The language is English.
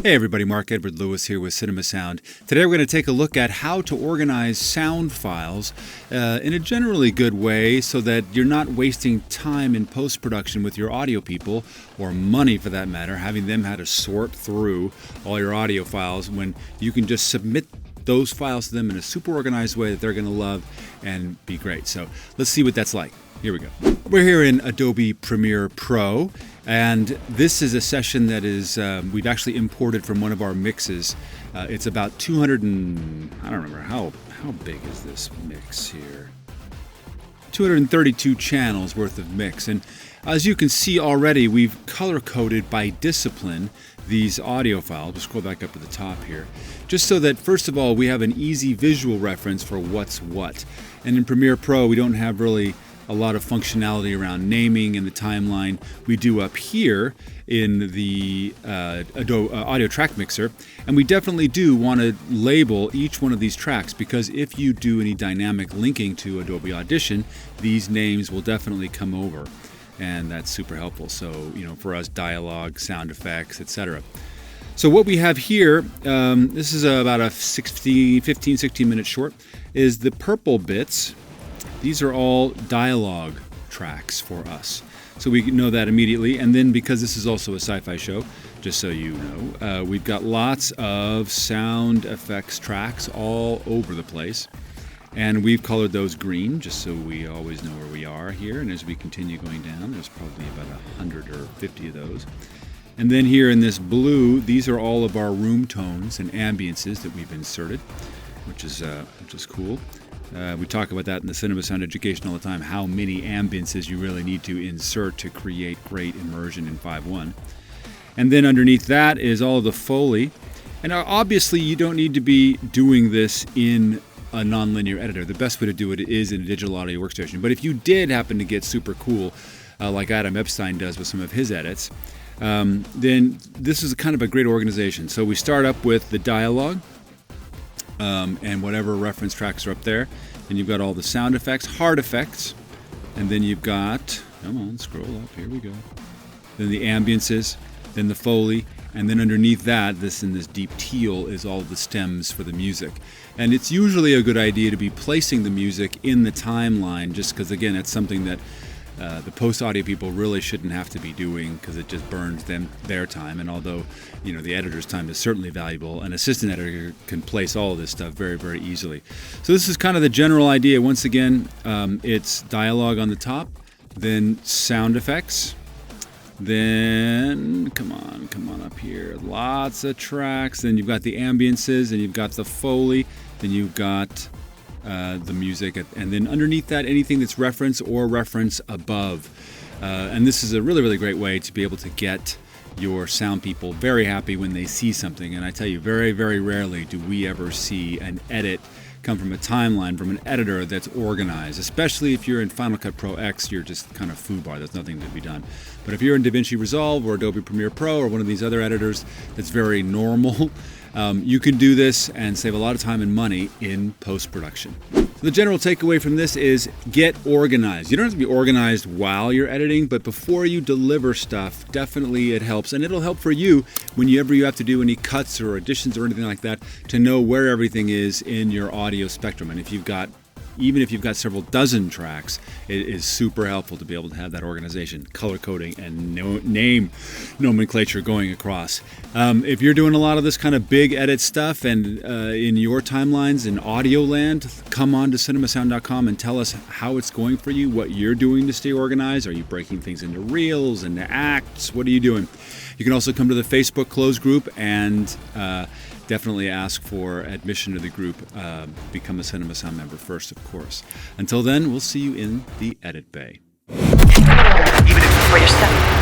Hey everybody, Mark Edward Lewis here with Cinema Sound. Today we're going to take a look at how to organize sound files in a generally good way so that you're not wasting time in post-production with your audio people, or money for that matter, having them have to sort through all your audio files when you can just submit those files to them in a super organized way that they're going to love and be great. So let's see what that's like. Here we go. We're here in Adobe Premiere Pro, and this is a session that is we've actually imported from one of our mixes. It's about 200 and I don't remember how big is this mix here. 232 channels worth of mix, and as you can see already, we've color-coded by discipline these audio files. We'll scroll back up to the top here, just so that first of all we have an easy visual reference for what's what. And in Premiere Pro, we don't have really a lot of functionality around naming in the timeline. We do up here in the Adobe Audio Track Mixer, and we definitely do want to label each one of these tracks, because if you do any dynamic linking to Adobe Audition, these names will definitely come over, and that's super helpful. So, for us, dialogue, sound effects, etc. So what we have here, this is about a 15-16 minute short, is the purple bits. These are all dialogue tracks for us. So we know that immediately. And then because this is also a sci-fi show, just so you know, we've got lots of sound effects tracks all over the place. And we've colored those green, just so we always know where we are here. And as we continue going down, there's probably about 100 or 50 of those. And then here in this blue, these are all of our room tones and ambiances that we've inserted, which is cool. We talk about that in the Cinema Sound Education all the time, how many ambiances you really need to insert to create great immersion in 5.1. And then underneath that is all of the Foley. And obviously you don't need to be doing this in a nonlinear editor. The best way to do it is in a digital audio workstation. But if you did happen to get super cool, like Adam Epstein does with some of his edits, then this is kind of a great organization. So we start up with the dialogue, and whatever reference tracks are up there. Then you've got all the sound effects, hard effects, and then you've got, come on, scroll up, here we go. Then the ambiances, then the Foley, and then underneath that, this in this deep teal, is all the stems for the music. And it's usually a good idea to be placing the music in the timeline, just because, again, it's something that the post-audio people really shouldn't have to be doing, because it just burns their time. And although, the editor's time is certainly valuable, an assistant editor can place all of this stuff very, very easily. So this is kind of the general idea. Once again, it's dialogue on the top, then sound effects, then, come on up here, lots of tracks, then you've got the ambiances, and you've got the Foley, then you've got the music, and then underneath that, anything that's reference or reference above. And this is a really, really great way to be able to get your sound people very happy when they see something. And I tell you, very, very rarely do we ever see an edit come from a timeline from an editor that's organized. Especially if you're in Final Cut Pro X, you're just kind of foobar. There's nothing to be done. But if you're in DaVinci Resolve or Adobe Premiere Pro or one of these other editors that's very normal, you can do this and save a lot of time and money in post-production. So the general takeaway from this is get organized. You don't have to be organized while you're editing, but before you deliver stuff, definitely it helps. And it'll help for you whenever you have to do any cuts or additions or anything like that, to know where everything is in your audio spectrum. And even if you've got several dozen tracks, it is super helpful to be able to have that organization, color coding, and name nomenclature going across. If you're doing a lot of this kind of big edit stuff and in your timelines in audio land, come on to cinemasound.com and tell us how it's going for you, what you're doing to stay organized. Are you breaking things into reels, into acts? What are you doing? You can also come to the Facebook closed group and definitely ask for admission to the group. Become a Cinema Sound member first, of course. Until then, we'll see you in the edit bay. Even if it's for yourself.